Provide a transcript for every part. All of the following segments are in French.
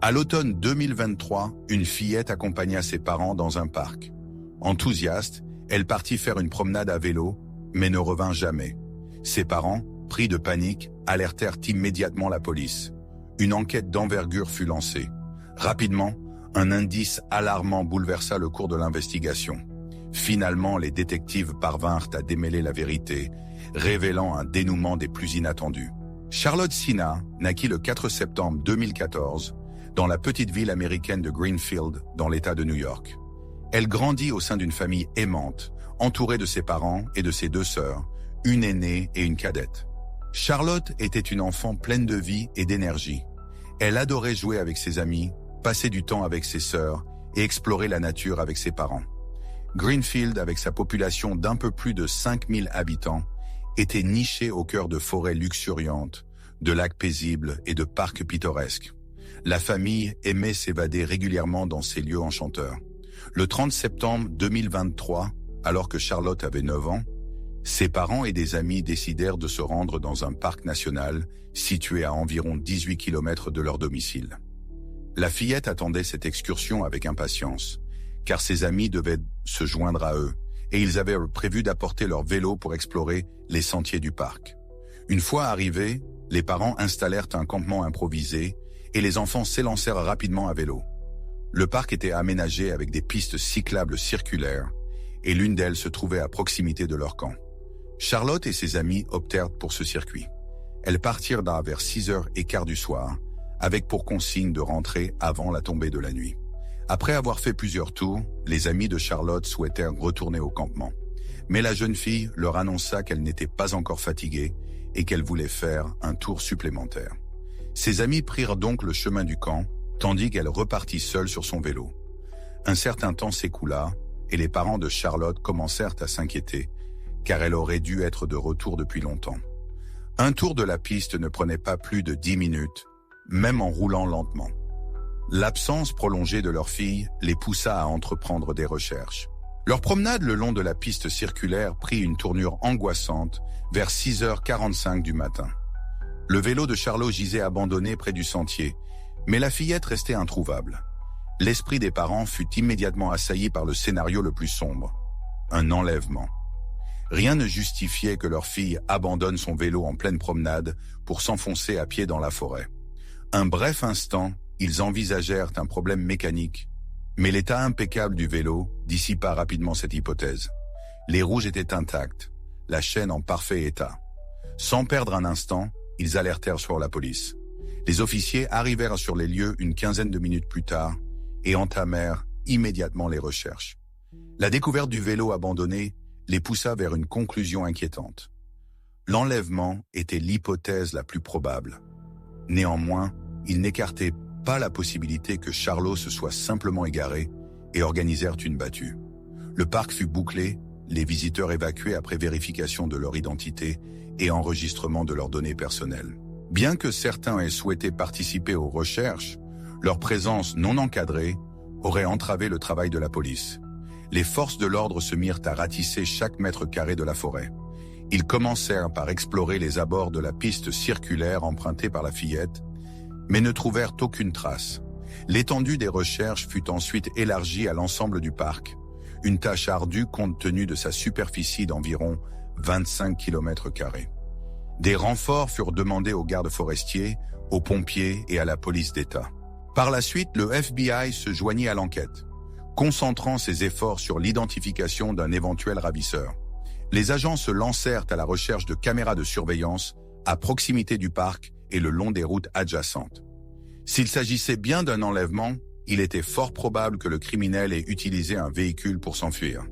À l'automne 2023, une fillette accompagna ses parents dans un parc. Enthousiaste, elle partit faire une promenade à vélo, mais ne revint jamais. Ses parents, pris de panique, alertèrent immédiatement la police. Une enquête d'envergure fut lancée. Rapidement, un indice alarmant bouleversa le cours de l'investigation. Finalement, les détectives parvinrent à démêler la vérité, révélant un dénouement des plus inattendus. Charlotte Sina naquit le 4 septembre 2014 dans la petite ville américaine de Greenfield, dans l'État de New York. Elle grandit au sein d'une famille aimante, entourée de ses parents et de ses deux sœurs, une aînée et une cadette. Charlotte était une enfant pleine de vie et d'énergie. Elle adorait jouer avec ses amis, passer du temps avec ses sœurs et explorer la nature avec ses parents. Greenfield, avec sa population d'un peu plus de 5000 habitants, était niché au cœur de forêts luxuriantes, de lacs paisibles et de parcs pittoresques. La famille aimait s'évader régulièrement dans ces lieux enchanteurs. Le 30 septembre 2023, alors que Charlotte avait 9 ans, ses parents et des amis décidèrent de se rendre dans un parc national situé à environ 18 km de leur domicile. La fillette attendait cette excursion avec impatience, car ses amis devaient se joindre à eux, et ils avaient prévu d'apporter leur vélo pour explorer les sentiers du parc. Une fois arrivés, les parents installèrent un campement improvisé et les enfants s'élancèrent rapidement à vélo. Le parc était aménagé avec des pistes cyclables circulaires et l'une d'elles se trouvait à proximité de leur camp. Charlotte et ses amis optèrent pour ce circuit. Elles partirent vers 6h15 du soir, avec pour consigne de rentrer avant la tombée de la nuit. Après avoir fait plusieurs tours, les amis de Charlotte souhaitèrent retourner au campement. Mais la jeune fille leur annonça qu'elle n'était pas encore fatiguée et qu'elle voulait faire un tour supplémentaire. Ses amis prirent donc le chemin du camp, tandis qu'elle repartit seule sur son vélo. Un certain temps s'écoula et les parents de Charlotte commencèrent à s'inquiéter, car elle aurait dû être de retour depuis longtemps. Un tour de la piste ne prenait pas plus de 10 minutes, même en roulant lentement. L'absence prolongée de leur fille les poussa à entreprendre des recherches. Leur promenade le long de la piste circulaire prit une tournure angoissante vers 6h45 du matin. Le vélo de Charlotte gisait abandonné près du sentier, mais la fillette restait introuvable. L'esprit des parents fut immédiatement assailli par le scénario le plus sombre, un enlèvement. Rien ne justifiait que leur fille abandonne son vélo en pleine promenade pour s'enfoncer à pied dans la forêt. Un bref instant, ils envisagèrent un problème mécanique, mais l'état impeccable du vélo dissipa rapidement cette hypothèse. Les roues étaient intactes, la chaîne en parfait état. Sans perdre un instant, ils alertèrent sur la police. Les officiers arrivèrent sur les lieux une quinzaine de minutes plus tard et entamèrent immédiatement les recherches. La découverte du vélo abandonné les poussa vers une conclusion inquiétante. L'enlèvement était l'hypothèse la plus probable. Néanmoins, ils n'écartaient pas la possibilité que Charlotte se soit simplement égarée et organisèrent une battue. Le parc fut bouclé, les visiteurs évacués après vérification de leur identité et enregistrement de leurs données personnelles. Bien que certains aient souhaité participer aux recherches, leur présence non encadrée aurait entravé le travail de la police. Les forces de l'ordre se mirent à ratisser chaque mètre carré de la forêt. Ils commencèrent par explorer les abords de la piste circulaire empruntée par la fillette, mais ne trouvèrent aucune trace. L'étendue des recherches fut ensuite élargie à l'ensemble du parc, une tâche ardue compte tenu de sa superficie d'environ 25 km². Des renforts furent demandés aux gardes forestiers, aux pompiers et à la police d'État. Par la suite, le FBI se joignit à l'enquête, concentrant ses efforts sur l'identification d'un éventuel ravisseur. Les agents se lancèrent à la recherche de caméras de surveillance à proximité du parc et le long des routes adjacentes. S'il s'agissait bien d'un enlèvement, il était fort probable que le criminel ait utilisé un véhicule pour s'enfuir.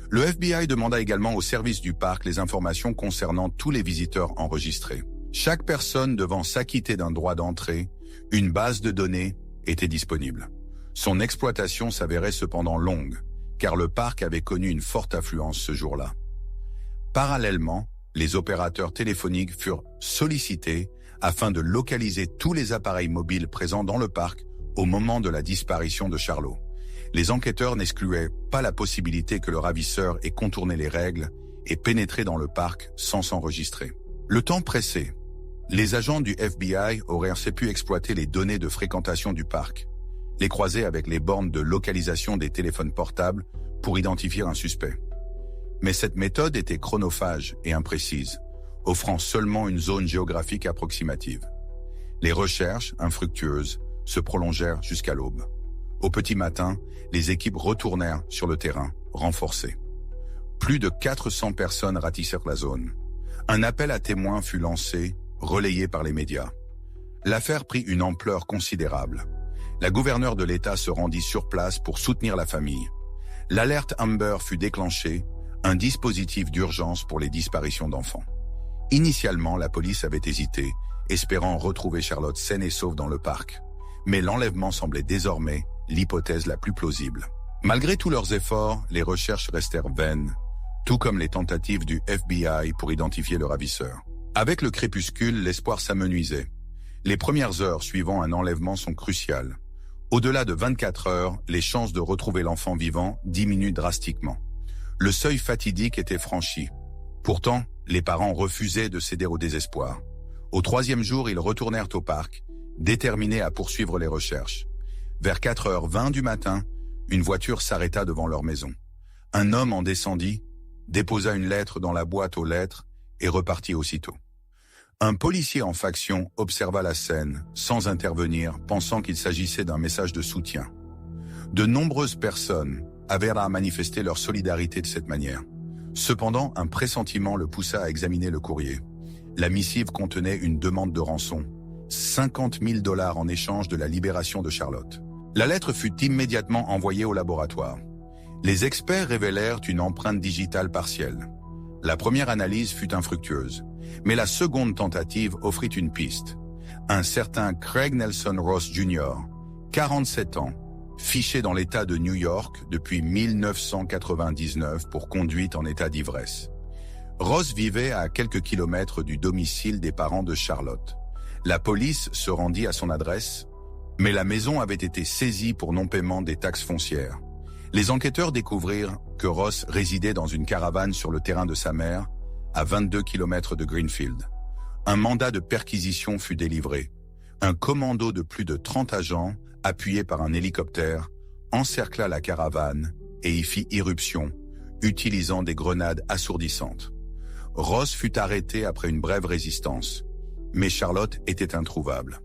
Le FBI demanda également au service du parc les informations concernant tous les visiteurs enregistrés. Chaque personne devant s'acquitter d'un droit d'entrée, une base de données était disponible. Son exploitation s'avérait cependant longue, car le parc avait connu une forte affluence ce jour-là. Parallèlement, les opérateurs téléphoniques furent sollicités afin de localiser tous les appareils mobiles présents dans le parc au moment de la disparition de Charlotte. Les enquêteurs n'excluaient pas la possibilité que le ravisseur ait contourné les règles et pénétré dans le parc sans s'enregistrer. Le temps pressait. Les agents du FBI auraient pu exploiter les données de fréquentation du parc, les croiser avec les bornes de localisation des téléphones portables pour identifier un suspect. Mais cette méthode était chronophage et imprécise, offrant seulement une zone géographique approximative. Les recherches, infructueuses, se prolongèrent jusqu'à l'aube. Au petit matin, les équipes retournèrent sur le terrain, renforcées. Plus de 400 personnes ratissèrent la zone. Un appel à témoins fut lancé, relayé par les médias. L'affaire prit une ampleur considérable. La gouverneure de l'État se rendit sur place pour soutenir la famille. L'alerte Amber fut déclenchée, un dispositif d'urgence pour les disparitions d'enfants. Initialement, la police avait hésité, espérant retrouver Charlotte saine et sauve dans le parc. Mais l'enlèvement semblait désormais l'hypothèse la plus plausible. Malgré tous leurs efforts, les recherches restèrent vaines, tout comme les tentatives du FBI pour identifier le ravisseur. Avec le crépuscule, l'espoir s'amenuisait. Les premières heures suivant un enlèvement sont cruciales. Au-delà de 24 heures, les chances de retrouver l'enfant vivant diminuent drastiquement. Le seuil fatidique était franchi. Pourtant, les parents refusaient de céder au désespoir. Au 3e jour, ils retournèrent au parc, déterminés à poursuivre les recherches. Vers 4h20 du matin, une voiture s'arrêta devant leur maison. Un homme en descendit, déposa une lettre dans la boîte aux lettres et repartit aussitôt. Un policier en faction observa la scène, sans intervenir, pensant qu'il s'agissait d'un message de soutien. De nombreuses personnes avaient à manifester leur solidarité de cette manière. Cependant, un pressentiment le poussa à examiner le courrier. La missive contenait une demande de rançon, $50 000 en échange de la libération de Charlotte. La lettre fut immédiatement envoyée au laboratoire. Les experts révélèrent une empreinte digitale partielle. La première analyse fut infructueuse, mais la seconde tentative offrit une piste. Un certain Craig Nelson Ross Jr., 47 ans, fiché dans l'État de New York depuis 1999 pour conduite en état d'ivresse. Ross vivait à quelques kilomètres du domicile des parents de Charlotte. La police se rendit à son adresse, mais la maison avait été saisie pour non-paiement des taxes foncières. Les enquêteurs découvrirent que Ross résidait dans une caravane sur le terrain de sa mère, à 22 km de Greenfield. Un mandat de perquisition fut délivré. Un commando de plus de 30 agents, appuyé par un hélicoptère, encercla la caravane et y fit irruption, utilisant des grenades assourdissantes. Ross fut arrêté après une brève résistance, mais Charlotte était introuvable.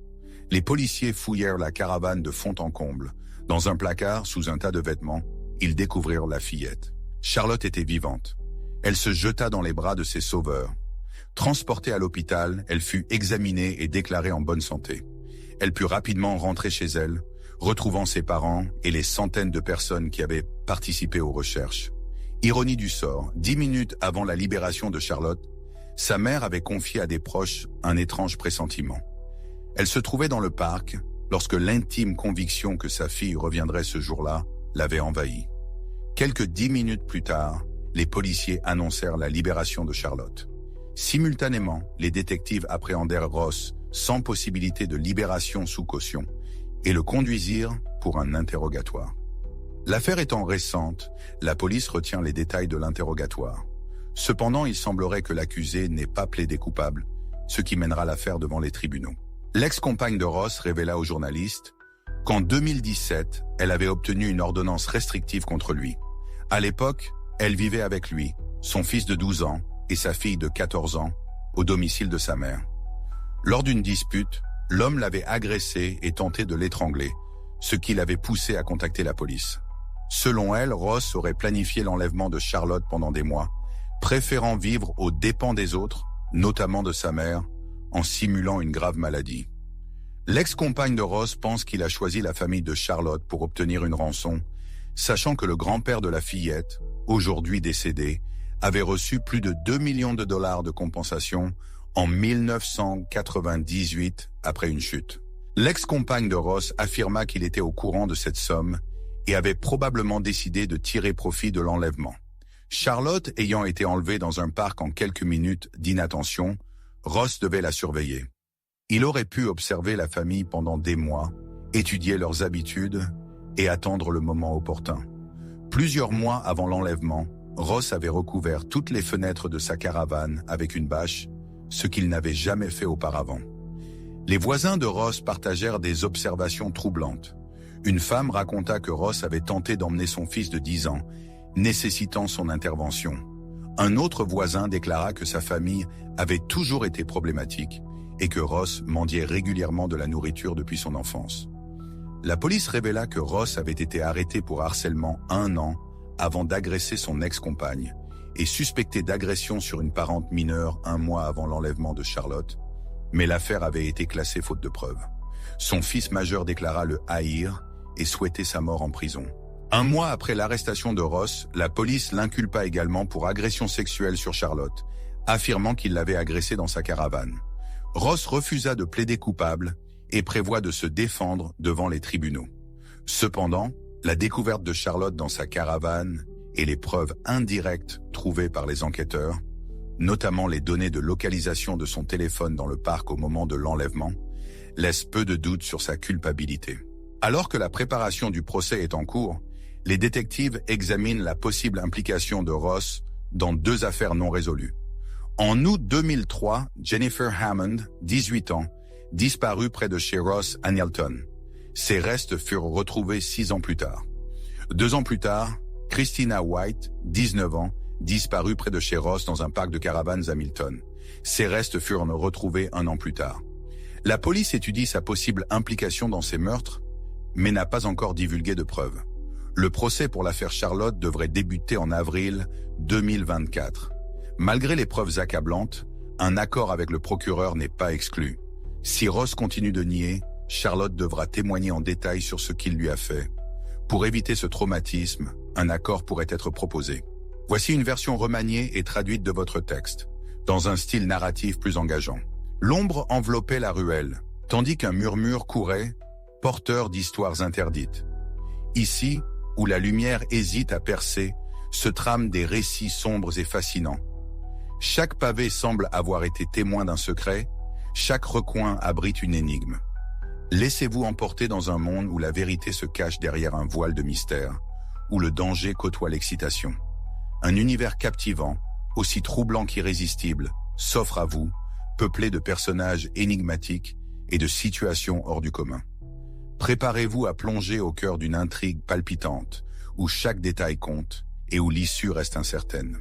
Les policiers fouillèrent la caravane de fond en comble. Dans un placard, sous un tas de vêtements, ils découvrirent la fillette. Charlotte était vivante. Elle se jeta dans les bras de ses sauveurs. Transportée à l'hôpital, elle fut examinée et déclarée en bonne santé. Elle put rapidement rentrer chez elle, retrouvant ses parents et les centaines de personnes qui avaient participé aux recherches. Ironie du sort, 10 minutes avant la libération de Charlotte, sa mère avait confié à des proches un étrange pressentiment. Elle se trouvait dans le parc lorsque l'intime conviction que sa fille reviendrait ce jour-là l'avait envahie. Quelques 10 minutes plus tard, les policiers annoncèrent la libération de Charlotte. Simultanément, les détectives appréhendèrent Ross sans possibilité de libération sous caution et le conduisirent pour un interrogatoire. L'affaire étant récente, la police retient les détails de l'interrogatoire. Cependant, il semblerait que l'accusé n'ait pas plaidé coupable, ce qui mènera l'affaire devant les tribunaux. L'ex-compagne de Ross révéla aux journalistes qu'en 2017, elle avait obtenu une ordonnance restrictive contre lui. À l'époque, elle vivait avec lui, son fils de 12 ans et sa fille de 14 ans, au domicile de sa mère. Lors d'une dispute, l'homme l'avait agressé et tenté de l'étrangler, ce qui l'avait poussé à contacter la police. Selon elle, Ross aurait planifié l'enlèvement de Charlotte pendant des mois, préférant vivre aux dépens des autres, notamment de sa mère, en simulant une grave maladie. L'ex-compagne de Ross pense qu'il a choisi la famille de Charlotte pour obtenir une rançon, sachant que le grand-père de la fillette, aujourd'hui décédé, avait reçu plus de $2 millions de compensation en 1998 après une chute. L'ex-compagne de Ross affirma qu'il était au courant de cette somme et avait probablement décidé de tirer profit de l'enlèvement. Charlotte ayant été enlevée dans un parc en quelques minutes d'inattention, Ross devait la surveiller. Il aurait pu observer la famille pendant des mois, étudier leurs habitudes et attendre le moment opportun. Plusieurs mois avant l'enlèvement, Ross avait recouvert toutes les fenêtres de sa caravane avec une bâche, ce qu'il n'avait jamais fait auparavant. Les voisins de Ross partagèrent des observations troublantes. Une femme raconta que Ross avait tenté d'emmener son fils de 10 ans, nécessitant son intervention. Un autre voisin déclara que sa famille avait toujours été problématique et que Ross mendiait régulièrement de la nourriture depuis son enfance. La police révéla que Ross avait été arrêté pour harcèlement 1 an avant d'agresser son ex-compagne et suspecté d'agression sur une parente mineure 1 mois avant l'enlèvement de Charlotte, mais l'affaire avait été classée faute de preuves. Son fils majeur déclara le haïr et souhaitait sa mort en prison. 1 mois après l'arrestation de Ross, la police l'inculpa également pour agression sexuelle sur Charlotte, affirmant qu'il l'avait agressée dans sa caravane. Ross refusa de plaider coupable et prévoit de se défendre devant les tribunaux. Cependant, la découverte de Charlotte dans sa caravane et les preuves indirectes trouvées par les enquêteurs, notamment les données de localisation de son téléphone dans le parc au moment de l'enlèvement, laissent peu de doute sur sa culpabilité. Alors que la préparation du procès est en cours, les détectives examinent la possible implication de Ross dans 2 affaires non résolues. En août 2003, Jennifer Hammond, 18 ans, disparut près de chez Ross à Nielton. Ses restes furent retrouvés 6 ans plus tard. 2 ans plus tard, Christina White, 19 ans, disparut près de chez Ross dans un parc de caravanes à Milton. Ses restes furent retrouvés 1 an plus tard. La police étudie sa possible implication dans ces meurtres, mais n'a pas encore divulgué de preuves. Le procès pour l'affaire Charlotte devrait débuter en avril 2024. Malgré les preuves accablantes, un accord avec le procureur n'est pas exclu. Si Ross continue de nier, Charlotte devra témoigner en détail sur ce qu'il lui a fait. Pour éviter ce traumatisme, un accord pourrait être proposé. Voici une version remaniée et traduite de votre texte, dans un style narratif plus engageant. L'ombre enveloppait la ruelle, tandis qu'un murmure courait, porteur d'histoires interdites. Ici, où la lumière hésite à percer, se trament des récits sombres et fascinants. Chaque pavé semble avoir été témoin d'un secret, chaque recoin abrite une énigme. Laissez-vous emporter dans un monde où la vérité se cache derrière un voile de mystère, où le danger côtoie l'excitation. Un univers captivant, aussi troublant qu'irrésistible, s'offre à vous, peuplé de personnages énigmatiques et de situations hors du commun. Préparez-vous à plonger au cœur d'une intrigue palpitante, où chaque détail compte et où l'issue reste incertaine.